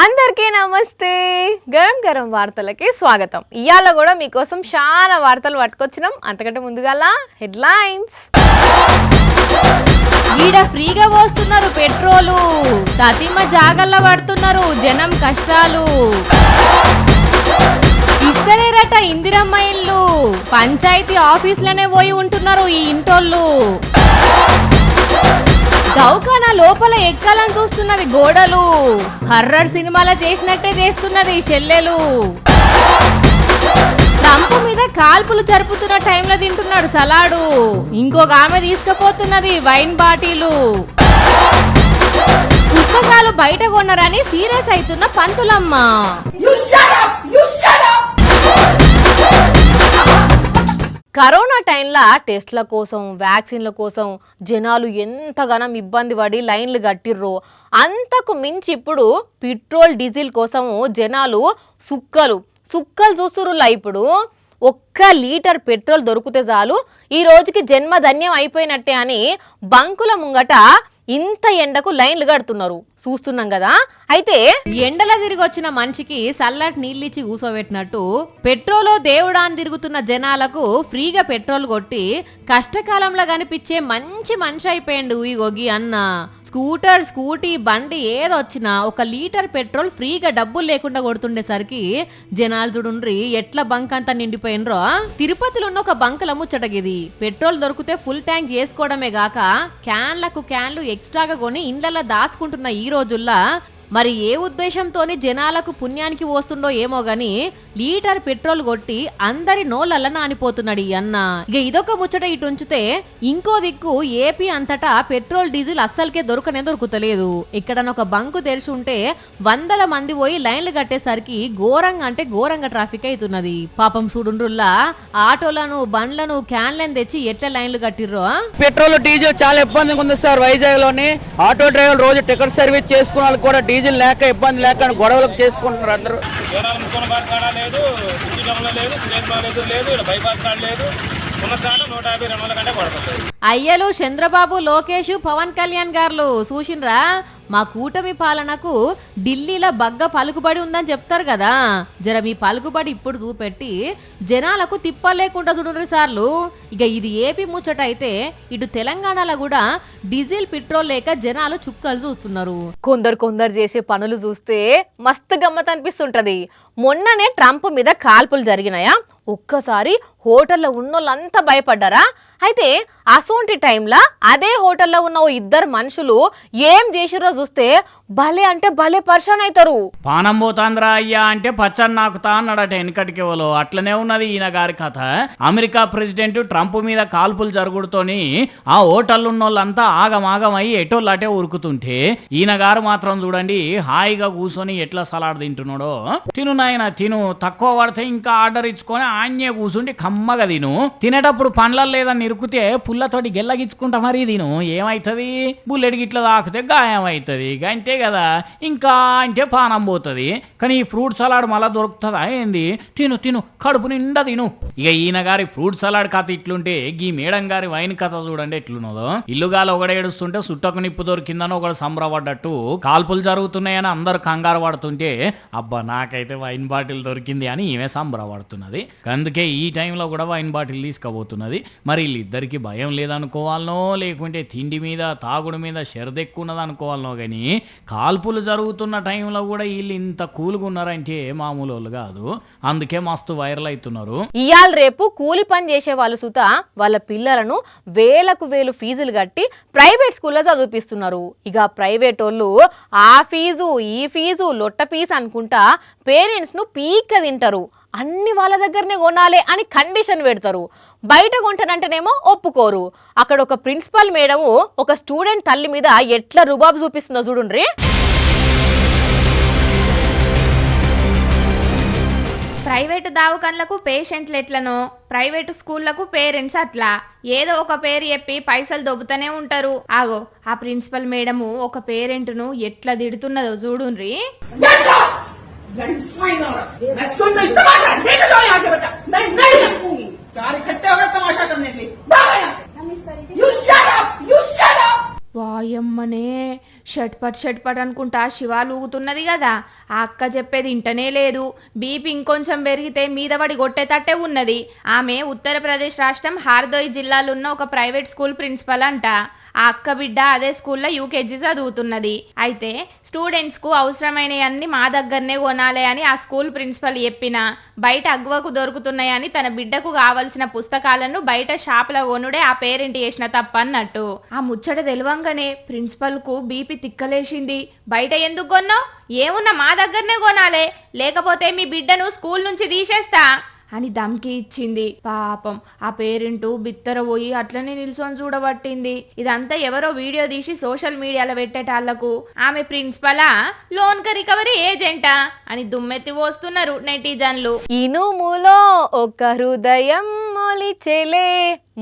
అందరికీ నమస్తే. గరం గరం వార్తలకి స్వాగతం. ఇయాల కూడా మీకోసం చాలా వార్తలు పట్టుకొచ్చినాం. అంతకంటే ముందుగాల హెడ్లైన్స్. ఈడ ఫ్రీగా పోస్తున్నారు పెట్రోలు, తతిమ జాగల్ల పడుతున్నారు జనం కష్టాలు. ఇస్తలేరట ఇందిరమ్మ ఇల్లు, పంచాయతీ ఆఫీసులనే పోయి ఉంటున్నారు ఈ ఇంటోళ్ళు. దౌకాన లోపల ఎక్కాలని చూస్తున్నది గోడలు, హర్రర్ సినిమాల చేసినట్టే చేస్తున్నది చెల్లెలు. ట్రంప్ మీద కాల్పులు జరుపుతున్న టైంలో తింటున్నాడు సలాడు, ఇంకొక ఆమె తీసుకుపోతున్నది వైన్ బాటిలు. పుస్తకాలు బయట కొన్నారని సీరియస్ అవుతున్న పంతులమ్మ. కరోనా టైంలో టెస్ట్ల కోసం వ్యాక్సిన్ల కోసం జనాలు ఎంతగానో ఇబ్బంది పడి లైన్లు కట్టిర్రో అంతకు మించి ఇప్పుడు పెట్రోల్ డీజిల్ కోసము జనాలు సుక్కలు చూస్తురులా. ఇప్పుడు 1 లీటర్ పెట్రోల్ దొరికితే చాలు ఈ రోజుకి జన్మధన్యం అయిపోయినట్టే అని బంకుల ముంగట ఇంత ఎండకు లైన్లు కడుతున్నారు చూస్తున్నాం కదా. అయితే ఎండల తిరిగి వచ్చిన మనిషికి సల్లటి నీళ్ళిచ్చి కూసోబెట్టినట్టు పెట్రోలో దేవుడాన్ని తిరుగుతున్న జనాలకు ఫ్రీగా పెట్రోల్ కొట్టి కష్టకాలంలో కనిపించే మంచి మనిషి అయిపోయిండు ఈ గొగి అన్న. స్కూటీ బండి ఏదొచ్చినా 1 లీటర్ పెట్రోల్ ఫ్రీగా డబ్బులు లేకుండా కొడుతుండేసరికి జనాలు చూడుండ్రి ఎట్లా బంక్ అంతా నిండిపోయినరో. తిరుపతిలో ఉన్న ఒక బంకుల ముచ్చటగిది. పెట్రోల్ దొరికితే ఫుల్ ట్యాంక్ చేసుకోవడమే గాక క్యాన్లు ఎక్స్ట్రాగా కొని ఇండ్లలో దాచుకుంటున్న ఈ రోజుల్లో మరి ఏ ఉద్దేశంతోని జనాలకు పుణ్యానికి వస్తుండో ఏమో గాని లీటర్ పెట్రోల్ కొట్టి అందరి నోళ్ళ నానిపోతున్నాడు ఈ అన్న. ఇక ఇదొక ముచ్చట ఇటు ఉంచితే ఇంకో దిక్కు ఏపీ అంతటా పెట్రోల్ డీజిల్ అస్సలకే దొరకలేదు. ఇక్కడ ఒక బంకు తెరిచి ఉంటే 100 మంది పోయి లైన్లు కట్టేసరికి ఘోరంగా ట్రాఫిక్ అవుతున్నది. పాపం చూడుండ్రుల్లా ఆటోలను బండ్లను క్యాన్లను తెచ్చి ఎట్లా లైన్లు కట్టిర్రో. పెట్రోల్ డీజిల్ చాలా ఇబ్బందిగా ఉంది సార్. వైజాగ్ లోని ఆటో డ్రైవర్ రోజు టికెట్ సర్వీస్ చేసుకున్న వాళ్ళు కూడా డీజిల్ లేక ఇబ్బంది లేక గొడవలకు చేసుకుంటున్నారు అందరూ. అయ్యలు చంద్రబాబు, లోకేష్, పవన్ కళ్యాణ్ గారు చూసిండ్రా మా కూటమి పాలనకు ఢిల్లీలో బగ్గ పలుకుబడి ఉందని చెప్తారు కదా. జర మీ పలుకుబడి ఇప్పుడు చూపెట్టి జనాలకు తిప్పలేకుండా చూడండి సార్లు. ఇక ఇది ఏపీ ముచ్చట అయితే ఇటు తెలంగాణలో కూడా డీజిల్ పెట్రోల్ లేక జనాలు చుక్కలు చూస్తున్నారు. కొందరు చేసే పనులు చూస్తే మస్తు గమ్మత్ అనిపిస్తుంటది. మొన్ననే ట్రంప్ మీద కాల్పులు జరిగినాయా, ఒక్కసారి హోటల్లో ఉన్నోళ్ళంతా భయపడ్డారా. అయితే అసోంటి టైంలో అదే హోటల్లో ఉన్న 2 మనుషులు ఏం చేసిరో చూస్తే భలే అంటే భలే పర్షాన్ అవుతారు. పానం పోతాంద్రా అయ్యా అంటే పచ్చని నాకుతా అన్నాడట వెనకటికి. అట్లనే ఉన్నది ఈయన గారి కథ. అమెరికా ప్రెసిడెంట్ ట్రంప్ మీద కాల్పులు జరుగుడుతోని ఆ హోటల్ ఉన్నోళ్ళంతా ఆగమాగమై ఎటోళ్ళు అటే ఉరుకుతుంటే ఈయన గారు మాత్రం చూడండి హాయిగా కూర్చొని ఎట్లా సలాడ్ తింటున్నాడో. తిను నాయన తిను, తక్కువ పడితే ఇంకా ఆర్డర్ ఇచ్చుకొని ఆన్యే కూర్చుండి కమ్మగా తిను. తినేటప్పుడు పండ్ల లేదని ఇరుకుతే పుల్లతోటి గెల్లగిచ్చుకుంటా మరి తిను. ఏమైతుంది, బుల్లెట్ గిట్ల తాకితే గాయం అవుతుంది అంతే కదా. ఇంకా అంటే పానం పోతుంది. కానీ ఈ ఫ్రూట్ సలాడ్ మళ్ళా దొరుకుతుందా ఏంది? తిను కడుపు నిండా తిను. ఇక ఈయన గారి ఫ్రూట్ సలాడ్ కథ ఇట్లుంటే ఈ మేడం గారి వైన్ కథ చూడండి ఎట్లున్నదో. ఇల్లుగాలు ఒకడు ఏడుస్తుంటే సుట్టకు నిప్పు దొరికిందని ఒకడు సంబరపడ్డట్టు కాల్పులు జరుగుతున్నాయని అందరు కంగారు పడుతుంటే అబ్బా నాకైతే వైన్ బాటిల్ దొరికింది అని ఈమె సంబరపడుతున్నది. అందుకే ఈ టైంలో కూడా వైన్ బాటిల్ తీసుకుపోతున్నది. మరి వీళ్ళిద్దరికి భయం లేదనుకోవాలనో లేకుంటే తిండి మీద తాగుడు మీద షరదెక్కున్నది అనుకోవాలనో కానీ కాల్పులు జరుగుతున్న టైంలో కూడా వీళ్ళు ఇంత కూల్గా ఉన్నారంటే మామూలు వాళ్ళు కాదు. అందుకే మస్తు వైరల్ అవుతున్నారు. ఇయాల రేపు కూలి పని చేసే వాళ్ళు సుత వాళ్ళ పిల్లలను వేలకు వేలు ఫీజులు కట్టి ప్రైవేట్ స్కూల్లో చదివిపిస్తున్నారు. ఇక ప్రైవేట్ వాళ్ళు ఆ ఫీజు ఈ ఫీజు లొట్ట ఫీజు అనుకుంటా పేరెంట్స్ ను పీక్క తింటారు. అన్ని వాళ్ళ దగ్గరనే కొనాలి అని కండిషన్ పెడతారు. బయట కొంటానంటేనేమో ఒప్పుకోరు. అక్కడ ఒక ప్రిన్సిపల్ మేడము ఒక స్టూడెంట్ తల్లి మీద ఎట్లా రుబాబు చూపిస్తుందో చూడుండ్రి. ప్రైవేటు దవాఖానలకు పేషెంట్లు ఎట్లనో ప్రైవేటు స్కూళ్లకు పేరెంట్స్ అట్లా ఏదో ఒక పేరు చెప్పి పైసలు దొబ్బుతూనే ఉంటారు. ఆగో ఆ ప్రిన్సిపల్ మేడము ఒక పేరెంట్ను ఎట్లా తిడుతున్నదో చూడుండ్రి. వాయమ్మనే షట్పట్ అనుకుంటా శివాలు ఊగుతున్నది కదా. ఆ అక్క చెప్పేది ఇంటనే లేదు. బీపీ ఇంకొంచెం పెరిగితే మీద పడి కొట్టేటట్టే ఉన్నది. ఆమె ఉత్తరప్రదేశ్ రాష్ట్రం హార్దోయ్ జిల్లాలో ఉన్న ఒక ప్రైవేట్ స్కూల్ ప్రిన్సిపల్ అంట. ఆ అక్క బిడ్డ అదే స్కూల్లో యూకేజీ చదువుతున్నది. అయితే స్టూడెంట్స్ కు అవసరమైనవన్నీ మా దగ్గరనే కొనాలి అని ఆ స్కూల్ ప్రిన్సిపల్ చెప్పినా బయట అగ్వకు దొరుకుతున్నాయని తన బిడ్డకు కావలసిన పుస్తకాలను బయట షాపుల కొనుడే ఆ పేరెంట్ చేసిన తప్పన్నట్టు. ఆ ముచ్చట తెలవంగానే ప్రిన్సిపల్ కు బీపీ తిక్కలేసింది. బయట ఎందుకు కొన్నావు? ఏమున్నా మా దగ్గరనే కొనాలి, లేకపోతే మీ బిడ్డను స్కూల్ నుంచి తీసేస్తా అని ధమ్కి ఇచ్చింది. పాపం ఆ పేరెంటు బిత్తర పోయి అట్లనే నిల్చొని చూడబట్టింది. ఇదంతా ఎవరో వీడియో తీసి సోషల్ మీడియాలో పెట్టేటాళ్లకు ఆమె ప్రిన్సిపలా లోన్ రికవరీ ఏజెంటా అని దుమ్మెత్తి పోస్తున్నారు నెటిజన్లు. ఇనుములో ఒక హృదయం మొలిచెలే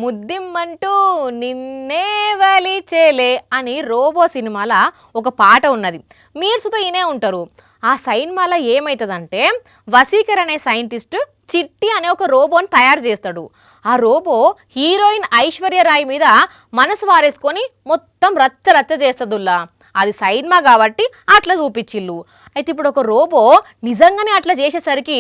ముద్దిమ్మంటూ నిన్నే వలిచెలే అని రోబో సినిమాల ఒక పాట ఉన్నది. మీరు సుతో ఇనే ఉంటారు. ఆ సినిమాలో ఏమవుతుందంటే వసీకర్ అనే సైంటిస్ట్ చిట్టి అనే ఒక రోబోని తయారు చేస్తాడు. ఆ రోబో హీరోయిన్ ఐశ్వర్య రాయ్ మీద మనసు వారేసుకొని మొత్తం రచ్చ చేస్తుందిలా. అది సినిమా కాబట్టి అట్లా చూపించిల్లు. అయితే ఇప్పుడు ఒక రోబో నిజంగానే అట్లా చేసేసరికి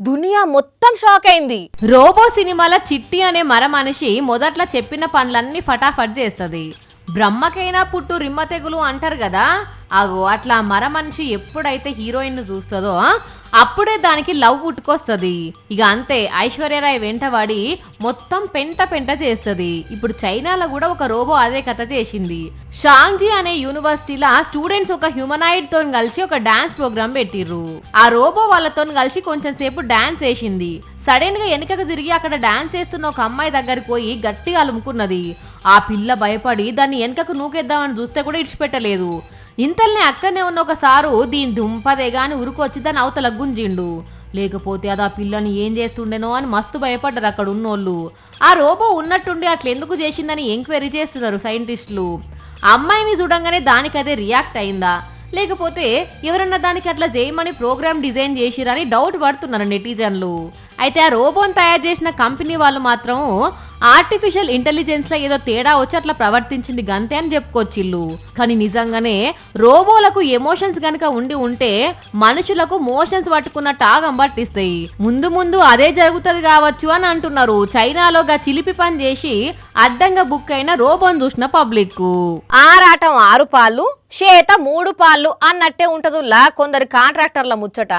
దునియా మొత్తం షాక్ అయింది. రోబో సినిమాల చిట్టి అనే మర మనిషి మొదట్లో చెప్పిన పనులన్నీ ఫటాఫట్ చేస్తుంది. బ్రహ్మకైనా పుట్టు రిమ్మ తెగులు అంటారు కదా, అగో అట్లా మర మనిషి ఎప్పుడైతే హీరోయిన్ ను చూస్తుందో అప్పుడే దానికి లవ్ పుట్టుకొస్తుంది. ఇక అంతే ఐశ్వర్యరాయ్ వెంటవాడి మొత్తం పెంట చేస్తుంది. ఇప్పుడు చైనాలో కూడా ఒక రోబో అదే కథ చేసింది. షాంగ్జీ అనే యూనివర్సిటీలో స్టూడెంట్స్ ఒక హ్యూమనాయిడ్ తో కలిసి ఒక డాన్స్ ప్రోగ్రామ్ పెట్టిర్రు. ఆ రోబో వాళ్ళతో కలిసి కొంచెం సేపు డాన్స్ వేసింది. సడన్ గా వెనుకకు తిరిగి అక్కడ డాన్స్ చేస్తున్న ఒక అమ్మాయి దగ్గరికి పోయి గట్టిగా అలుముకున్నది. ఆ పిల్ల భయపడి దాన్ని వెనుకకు నూకేద్దామని చూస్తే కూడా ఇడిచిపెట్టలేదు. ఇంతల్నే అక్కడనే ఉన్న ఒక సారు దీని దుంపదే గాని ఉరుకొచ్చి దాన్ని అవతల గుంజిండు. లేకపోతే అది ఆ పిల్లని ఏం చేస్తుండేనో అని మస్తు భయపడ్డారు అక్కడ ఉన్నోళ్ళు. ఆ రోబో ఉన్నట్టుండి అట్లా ఎందుకు చేసిందని ఎంక్వైరీ చేస్తున్నారు సైంటిస్టులు. అమ్మాయిని చూడంగానే దానికదే రియాక్ట్ అయిందా, లేకపోతే ఎవరన్నా దానికి అట్లా చేయమని ప్రోగ్రామ్ డిజైన్ చేసిరని డౌట్ పడుతున్నారు నెటిజన్లు. అయితే ఆ రోబోని తయారు చేసిన కంపెనీ వాళ్ళు మాత్రం ఆర్టిఫిషియల్ ఇంటెలిజెన్స్ లో ఏదో తేడా వచ్చి అట్లా ప్రవర్తించింది గంతే అని చెప్పుకోవచ్చిల్లు. కానీ నిజంగానే రోబోలకు ఎమోషన్స్ గనక ఉంటే మనుషులకు మోషన్స్ పట్టుకున్న టాగం పట్టిస్తాయి. ముందు అదే జరుగుతుంది కావచ్చు అని అంటున్నారు. చైనాలోగా చిలిపి పని చేసి అడ్డంగా బుక్ అయిన రోబోని చూసిన పబ్లిక్ ఆరాటం 6 పాళ్ళు చేత 3 పాళ్ళు అన్నట్టే ఉంటదుల్లా కొందరు కాంట్రాక్టర్ల ముచ్చట.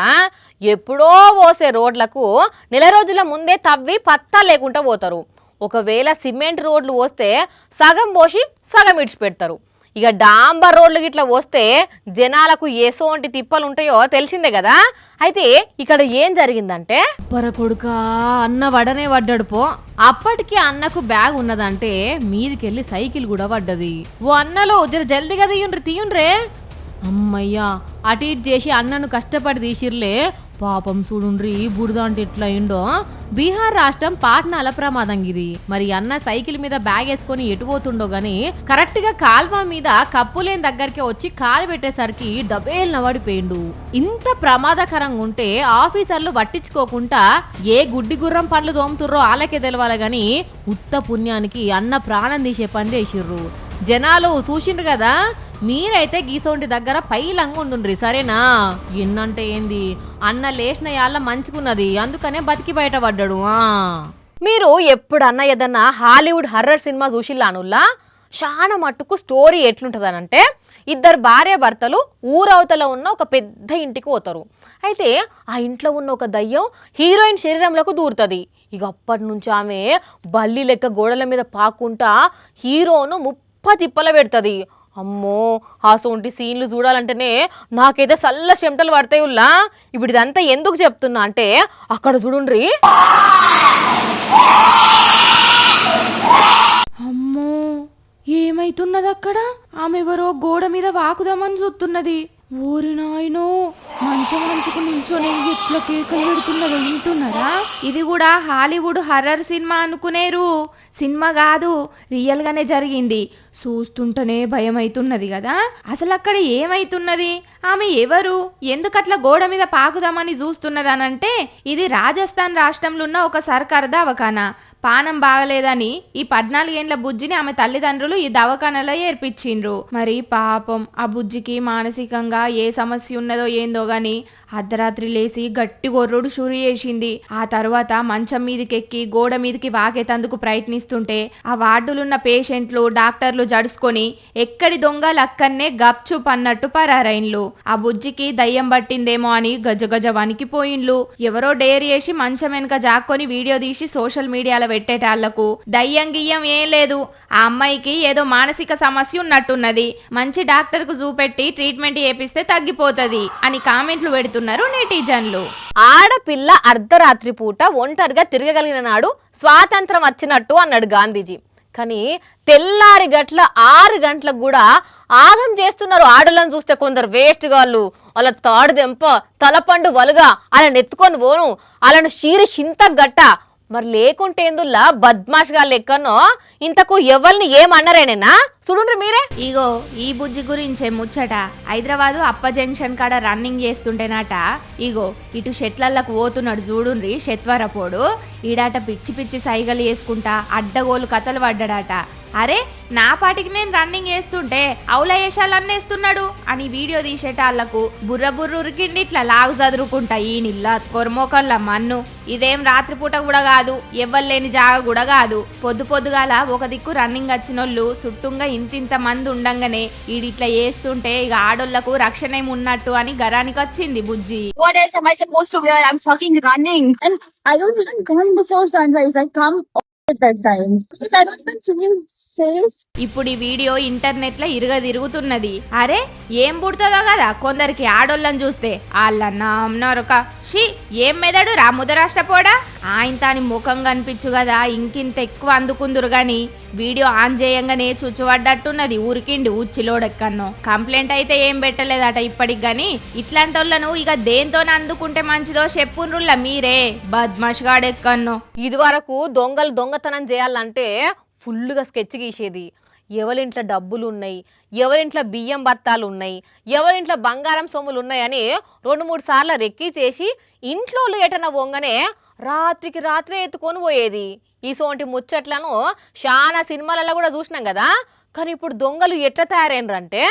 ఎప్పుడో పోసే రోడ్లకు నెల రోజుల ముందే తవ్వి పత్తా లేకుండా పోతారు. ఒకవేళ సిమెంట్ రోడ్లు పోస్తే సగం పోసి సగం ఇడిచిపెడతారు. ఇక డాంబర్ రోడ్లు గిట్లా వస్తే జనాలకు ఎసోంటి తిప్పలు ఉంటాయో తెలిసిందే కదా. అయితే ఇక్కడ ఏం జరిగిందంటే కొడుక అన్న వడనే పడ్డాడు పో. అప్పటికి అన్నకు బ్యాగ్ ఉన్నదంటే మీదికెళ్ళి సైకిల్ కూడా పడ్డది. ఓ అన్నలో జర జల్దిగా తీయుండ్రే. అమ్మయ్యా అటు ఇటు చేసి అన్నను కష్టపడి తీసిర్లే. పాపం చూడుండ్రి బురద అంటే ఎట్లా అయిండో. బీహార్ రాష్ట్రం పాట్నాల ప్రమాదం ఇది. మరి అన్న సైకిల్ మీద బ్యాగ్ వేసుకొని ఎటు పోతుండో గాని కరెక్ట్ గా కాల్వ మీద కప్పులేని దగ్గరికి వచ్చి కాలు పెట్టేసరికి డబేల్ నవడిపోయిండు. ఇంత ప్రమాదకరంగా ఉంటే ఆఫీసర్లు పట్టించుకోకుండా ఏ గుడ్డి గుర్రం పనులు తోముతుర్రో వాళ్ళకే తెలవాలి గాని ఉత్త పుణ్యానికి అన్న ప్రాణం తీసే పని చేసిర్రు. జనాలు చూసిండ్రు కదా. మీరైతే గీసోంటి దగ్గర పైలంగా ఉండుండ్రి సరేనా. ఎన్నంటే ఏంది అన్న లేచిన యాళ్ళ మంచుకున్నది, అందుకనే బతికి బయటపడ్డాడు. మీరు ఎప్పుడన్నా ఏదన్నా హాలీవుడ్ హర్రర్ సినిమా చూసిల్లానుల్లా చాలా మట్టుకు స్టోరీ ఎట్లుంటుందనంటే 2 భార్య భర్తలు ఊరవతల ఉన్న ఒక పెద్ద ఇంటికి పోతారు. అయితే ఆ ఇంట్లో ఉన్న ఒక దయ్యం హీరోయిన్ శరీరంలోకి దూరుతుంది. ఇక అప్పటి నుంచి ఆమె బల్లి లెక్క గోడల మీద పాకుంటా హీరోను తిప్పల పెడుతుంది. అమ్మో ఆ సోంటి సీన్లు చూడాలంటేనే నాకైతే చల్ల చెమటలు పడతాయి ఉల్లా. ఇప్పుడు ఇదంతా ఎందుకు చెప్తున్నా అంటే అక్కడ చూడుండ్రి. అమ్మో ఏమైతున్నది అక్కడ? ఆమె ఎవరో గోడ మీద వాకుదామని చూస్తున్నది. ఊరి నాయనో మంచుకు నిల్చొని ఎట్లా కేకలు పెడుతున్నదో వింటున్నారా? ఇది కూడా హాలీవుడ్ హర్రర్ సినిమా అనుకునేరు. సినిమా కాదు, రియల్ గానే జరిగింది. చూస్తుంటేనే భయం అవుతున్నది కదా. అసలు అక్కడ ఏమైతున్నది? ఆమె ఎవరు? ఎందుకట్లా గోడ మీద పాకుదామని చూస్తున్నదనంటే ఇది రాజస్థాన్ రాష్ట్రంలో ఉన్న ఒక సర్కార్ దవాఖానా. పానం బాగలేదని ఈ 14 ఏండ్ల బుజ్జిని ఆమె తల్లిదండ్రులు ఈ దవాఖానలో ఏర్పించిండ్రు. మరి పాపం ఆ బుజ్జికి మానసికంగా ఏ సమస్య ఉన్నదో ఏందో గాని అర్ధరాత్రి లేసి గట్టి గొర్రుడు షురు చేసింది. ఆ తర్వాత మంచం మీదకెక్కి గోడ మీదకి వాకేతందుకు ప్రయత్నిస్తుంటే ఆ వార్డులున్న పేషెంట్లు డాక్టర్లు జడుసుకొని ఎక్కడి దొంగలు అక్కడనే గప్చుప్ అన్నట్టు పరారైన్లు. ఆ బుజ్జికి దయ్యం పట్టిందేమో అని గజగజ వణికిపోయిండ్లు. ఎవరో డేర్ చేసి మంచం వెనుక జాక్కొని వీడియో తీసి సోషల్ మీడియాలో పెట్టేటాళ్లకు దయ్యం గియ్యం ఏం లేదు, ఆ అమ్మాయికి ఏదో మానసిక సమస్య ఉన్నట్టున్నది, మంచి డాక్టర్ కు చూపెట్టి ట్రీట్మెంట్ చేపిస్తే తగ్గిపోతది అని కామెంట్లు పెడుతున్నారు నెటిజన్లు. ఆడపిల్ల అర్ధరాత్రి పూట ఒంటరిగా తిరగగలిగిన నాడు స్వాతంత్రం వచ్చినట్టు అన్నాడు గాంధీజీ. కానీ తెల్లారి గట్ల 6 గంటలకు కూడా ఆగం చేస్తున్నారు ఆడలను చూస్తే కొందరు వేస్ట్ గాళ్ళు. వాళ్ళ తాడు దెంప తలపండు వలుగా అలా ఎత్తుకొని పోను, అలాను షీరి చింత గట్ట. మరి లేకుంటే ఎందుల్లా బద్మాష్ గా లెక్కనో ఇంతకు ఎవరిని ఏమన్నారేనేనా చూడుండ్రి మీరే. ఇగో ఈ బుజ్జి గురించే ముచ్చట. హైదరాబాదు అప్ప జంక్షన్ కాడ రన్నింగ్ చేస్తుంటేనట ఇగో ఇటు షెట్లలకు పోతున్నాడు చూడుండ్రి షెత్వరపోడు. ఈడాట పిచ్చి పిచ్చి సైగలు వేసుకుంటా అడ్డగోలు కథలు పడ్డాడట. అరే నా పాటికి నేను రన్నింగ్ చేస్తుంటే అవుల వేషాలు అన్నేస్తున్నాడు అని వీడియో తీసేటాళ్లకు బుర్ర బుర్ర ఉరికిండి ఇట్లా లాగు చదురుకుంటా ఈ నిల్లా కొరమోకల్లా మన్ను. ఇదేం రాత్రిపూట కూడా కాదు, ఎవ్వలేని జాగ కూడా కాదు. పొద్దుగాల ఒక దిక్కు రన్నింగ్ వచ్చినోళ్ళు చుట్టూగా ఇంతింత మంది ఉండంగానే ఈడిట్లా చేస్తుంటే ఇక ఆడోళ్లకు రక్షణ ఏమి ఉన్నట్టు అని గరానికి వచ్చింది బుజ్జి. What else am I supposed to wear? I'm fucking running. And I don't even come before sunrise. I come at that time. Because I don't even feel safe. ఇప్పుడు ఈ వీడియో ఇంటర్నెట్ లో తిరుగుతున్నది. అరే ఏం పుడుతుందో కదా కొందరికి ఆడోళ్ళని చూస్తే వాళ్ళ నరక షీ ఏం మెదడు రా ముదరాష్టపోడా. ఆయన తాని ముఖం కనిపించు కదా ఇంకింత ఎక్కువ అందుకుందురు గాని వీడియో ఆన్ చేయంగానే చుచ్చుపడ్డట్టున్నది ఉరికిండి ఉచ్చిలోడెక్కన్నో. కంప్లైంట్ అయితే ఏం పెట్టలేదట ఇప్పటికి గాని ఇట్లాంటి వాళ్ళను ఇక దేంతోనే అందుకుంటే మంచిదో చెప్పుండ్రుల్లా మీరే బద్మాష్ గాడెక్కన్నో. ఇది వరకు దొంగలు దొంగతనం చేయాలంటే ఫుల్గా స్కెచ్ గీసేది. ఎవరింట్లో డబ్బులు ఉన్నాయి, ఎవరింట్లో బియ్యం బత్తాలు ఉన్నాయి, ఎవరింట్లో బంగారం సొమ్ములు ఉన్నాయని 2-3 సార్లు రెక్కి చేసి ఇంట్లో ఎటన వంగనే రాత్రికి రాత్రే ఎత్తుకొని పోయేది. ఈ సోంటి ముచ్చట్లను చాలా సినిమాలలో కూడా చూసినాం కదా. కానీ ఇప్పుడు దొంగలు ఎట్లా తయారైనరంటే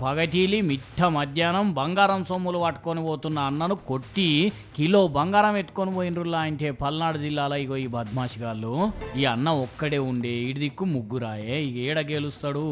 పగచీలి మిట్ట మధ్యాహ్నం బంగారం సొమ్ములు పట్టుకొని పోతున్న అన్నను కొట్టి కిలో బంగారం ఎత్తుకొని పోయినరులా అంటే పల్నాడు జిల్లాలో ఇగో ఈ బద్మాషిగాళ్ళు. ఈ అన్న ఒక్కడే ఉండే ఇటు దిక్కు ముగ్గురాయే, ఇక ఏడ గెలుస్తాడు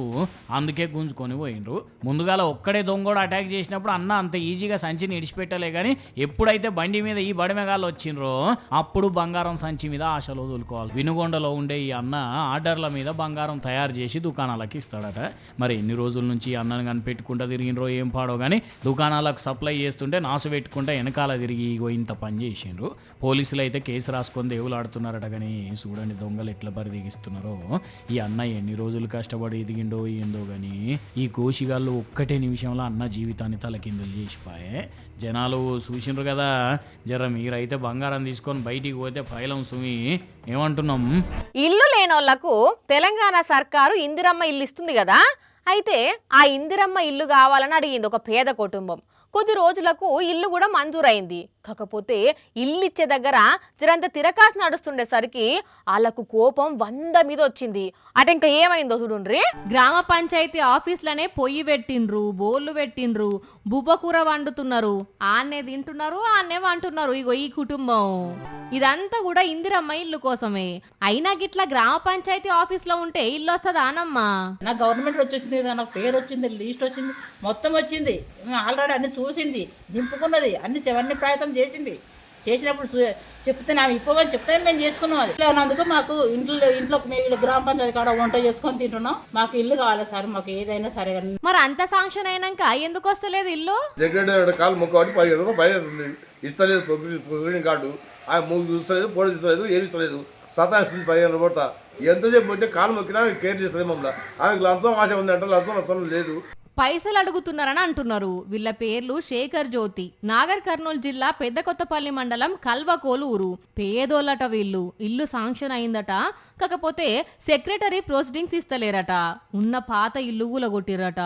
అందుకే గుంజుకొని పోయినరు. ముందుగాల ఒక్కడే దొంగోడు అటాక్ చేసినప్పుడు అన్న అంత ఈజీగా సంచిని ఇడిచిపెట్టలే కానీ ఎప్పుడైతే బండి మీద ఈ బడిమెగాళ్ళు వచ్చిండ్రో అప్పుడు బంగారం సంచి మీద ఆశలు వదులుకోవాలి. వినుగొండలో ఉండే ఈ అన్న ఆర్డర్ల మీద బంగారం తయారు చేసి దుకాణాలకు ఇస్తాడట. మరి ఎన్ని రోజుల నుంచి ఈ అన్నను పెట్టుకుంటా తిరిగినరో ఏం పాడో కానీ దుకాణాలకు సప్లై చేస్తుంటే నాసు పెట్టుకుంటా వెనకాల తిరిగి ఇగో ఇంత పని చేసిండ్రు. పోలీసులు అయితే కేసు రాసుకొని దేవులాడుతున్నారట. కానీ చూడండి దొంగలు ఎట్లా పరిదిగిస్తున్నారో. ఈ అన్న ఎన్ని రోజులు కష్టపడి ఎదిగిండో ఏందో కానీ ఈ కోషిగాళ్ళు ఒక్కటే నిమిషంలో అన్న జీవితాన్ని తలకిందులు చేసిపోయే. జనాలు చూసిండ్రు కదా. జర మీరైతే బంగారం తీసుకొని బయటికి పోతే పైలం సుమి ఏమంటున్నాం. ఇల్లు లేనోళ్లకు తెలంగాణ సర్కారు ఇందిరమ్మ ఇల్లు ఇస్తుంది కదా. అయితే ఆ ఇందిరమ్మ ఇల్లు కావాలని అడిగింది ఒక పేద కుటుంబం. కొద్ది రోజులకు ఇల్లు కూడా మంజూరైంది. కాకపోతే ఇల్లు ఇచ్చే దగ్గర జరంత తిరకాసు నడుస్తుండేసరికి వాళ్ళకు కోపం 100 మీద వచ్చింది. అటు ఇంకా ఏమైందో చూడుండ్రి. గ్రామ పంచాయతీ ఆఫీస్లనే పొయ్యి పెట్టిండ్రు, బోర్లు పెట్టిండ్రు, బుబ్బకూర వండుతున్నారు, ఆన్నే తింటున్నారు, ఆన్నే వంటున్నారు. ఇగో ఈ కుటుంబం ఇదంతా కూడా ఇందిరమ్మ ఇల్లు కోసమే. అయినా గిట్లా గ్రామ పంచాయతీ ఆఫీస్ లో ఉంటే ఇల్లు వస్తుందా అనమ్మా? నాకు గవర్నమెంట్ వచ్చింది, నాకు పేరు వచ్చింది, లిస్ట్ వచ్చింది, మొత్తం వచ్చింది. ఆల్రెడీ అన్ని చూసింది, దింపుకున్నది, అన్ని ప్రయత్నం చేసింది. చేసినప్పుడు చెప్తే నా ఇప్పమని చెప్తే మేము చేసుకున్నాం. అది లేనందుకు మాకు ఇంట్లో మేము గ్రామ పంచాయతీ కాడ వంట చేసుకొని తింటున్నాం. మాకు ఇల్లు కావాలి సార్, మాకు ఏదైనా సరే. మరి అంత శాంక్షన్ అయినాక ఎందుకు వస్తలేదు ఇల్లు? సెక్రటరీ కాలు మొక్కబట్టి 15 రూపాయలు బయట ఇస్తలేదు. ప్రొసీడింగ్ కార్డు ఆ మూడు చూస్తలేదు, పోటీ చూస్తలేదు, ఏమి ఇస్తలేదు. సతాయిస్తుంది 15 రూపాయలు. ఎంత చెప్పి కాలు మొక్కినా కేర్ చేస్తుంది మమ్మల్ని. ఆమెకు లంచం ఆశ ఉంది అంటే లంచం లేదు. పైసలు అడుగుతున్నారని అంటున్నారు. వీళ్ళ పేర్లు శేఖర్ జ్యోతి, నాగర్ కర్నూలు జిల్లా పెద్ద కొత్తపల్లి మండలం కల్వకోలు ఊరు. పేదోళ్ళట వీళ్ళు. ఇల్లు శాంక్షన్ అయిందట, కాకపోతే సెక్రటరీ ప్రొసీడింగ్స్ ఇస్తలేరట. ఉన్న పాత ఇల్లు కూలగొట్టిరట.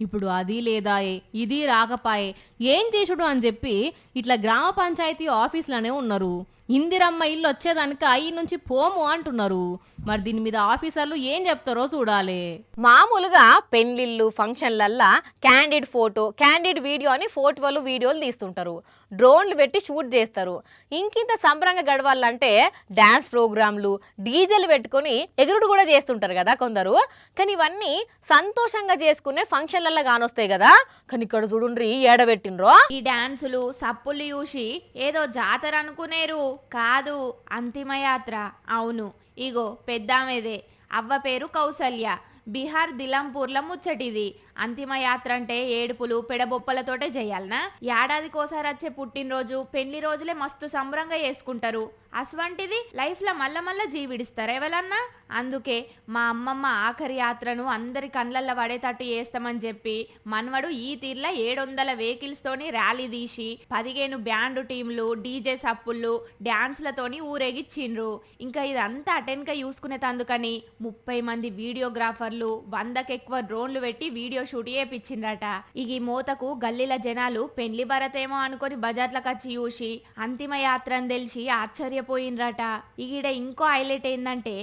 ఇప్పుడు అది లేదాయే, ఇది రాకపాయే, ఏం చేసుడు అని చెప్పి ఇట్లా గ్రామ పంచాయతీ ఆఫీస్లోనే ఉన్నారు. ఇందిరమ్మ ఇల్లు వచ్చేదానికి ఈ నుంచి పోము అంటున్నారు. మరి దీని మీద ఆఫీసర్లు ఏం చెప్తారో చూడాలి. మామూలుగా పెళ్లిళ్ళు ఫంక్షన్లల్లా క్యాండిడ్ ఫోటో క్యాండిడ్ వీడియో అని ఫోటోలు వీడియోలు తీస్తుంటారు, డ్రోన్లు పెట్టి షూట్ చేస్తారు. ఇంకింత సంబరంగా గడవాలంటే డ్యాన్స్ ప్రోగ్రాంలు డీజేలు పెట్టుకొని ఎగురుడు కూడా చేస్తుంటారు కదా కొందరు. కానీ ఇవన్నీ సంతోషంగా చేసుకునే ఫంక్షన్లల్లో కానొస్తాయి కదా. కానీ ఇక్కడ చూడుండ్రి ఏడబెట్టినరో. ఈ డాన్సులు సప్పులు చూసి ఏదో జాతర అనుకునేరు, కాదు అంతిమయాత్ర. అవును, ఇగో పెద్దామెదే, అవ్వ పేరు కౌసల్య, బీహార్ దిలాంపూర్ల ముచ్చటిది. అంతిమయాత్ర అంటే ఏడుపులు పెడబొప్పలతోటే చేయాలనా? ఏడాదికోసారి వచ్చే పుట్టినరోజు పెళ్లి రోజులే మస్తు సంబరంగా చేసుకుంటారు. అసవంటిది లైఫ్ లో మళ్ళా జీవిడిస్తారు ఎవరన్నా. అందుకే మా అమ్మమ్మ ఆఖరి యాత్రను అందరి కళ్ళల్లో పడేటట్టు చేస్తామని చెప్పి మనవడు ఈ తీర్ల 700 వెహికల్స్ తోని ర్యాలీ తీసి 15 బ్యాండ్ టీంలు డీజే సప్పుళ్ళు డాన్స్లతోని ఊరేగిచ్చిండ్రు. ఇంకా ఇదంతా అటెండ్ గా చూసుకునేటందుకని 30 మంది వీడియోగ్రాఫర్లు 100కి ఎక్కువ డ్రోన్లు పెట్టి వీడియో షూట్ చేయించిండ్రట. ఇక ఈ మోతకు గల్లీల జనాలు పెళ్లి భరతేమో అనుకొని బజార్లకు వచ్చి చూసి అంతిమ యాత్రని తెలిసి ఆశ్చర్యపోయిండ్రట. ఈడ ఇంకో హైలైట్ ఏంటంటే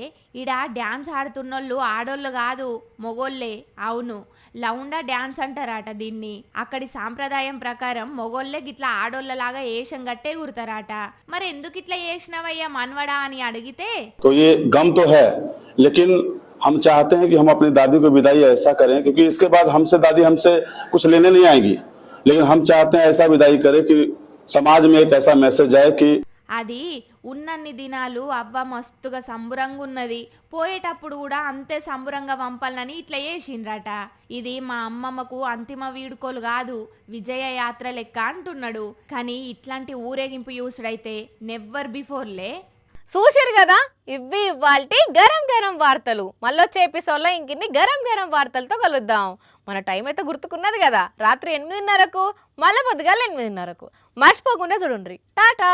ఈడ డ్యాన్స్ ఆడుతున్నోళ్ళు ఆడోళ్ళు కాదు, మొగోళ్ళే. అవును, లౌండా డ్యాన్స్ అంటారట దీన్ని. అక్కడి సాంప్రదాయం ప్రకారం మొగోళ్ళే గిట్లా ఆడోళ్ళలాగా ఏషం గట్టే గురుతారట. మరి ఎందుకు ఇట్లా చేసినవయ్యా మనవడా అని అడిగితే, तो ये गम तो है, लेकिन हम चाहते हैं कि हम अपनी दादी को विदाई ऐसा करें, क्योंकि इसके बाद हमसे दादी हमसे कुछ लेने नहीं आएगी, लेकिन हम चाहते हैं ऐसा विदाई करें कि समाज में एक ऐसा मैसेज आए कि అది ఉన్నన్ని దినాలు అవ్వ మస్తుగా సంబురంగా ఉన్నది, పోయేటప్పుడు కూడా అంతే సంబురంగా పంపాలని ఇట్లా చేసిండ్రట. ఇది మా అమ్మమ్మకు అంతిమ వీడుకోలు కాదు, విజయ యాత్ర లెక్క అంటున్నాడు. కానీ ఇట్లాంటి ఊరేగింపు యూసుడైతే నెవ్వర్ బిఫోర్లే. చూసారు కదా, ఇవి ఇవాల్టి గరం గరం వార్తలు. మళ్ళొచ్చే ఎపిసోడ్లో ఇంకిన్ని గరం గరం వార్తలతో కలుద్దాం. మన టైం అయితే గుర్తుకున్నది కదా, రాత్రి 8:30కు, మళ్ళీ పొద్దుగాల 8:30కు. మర్చిపోకుండా చూడండి. టాటా.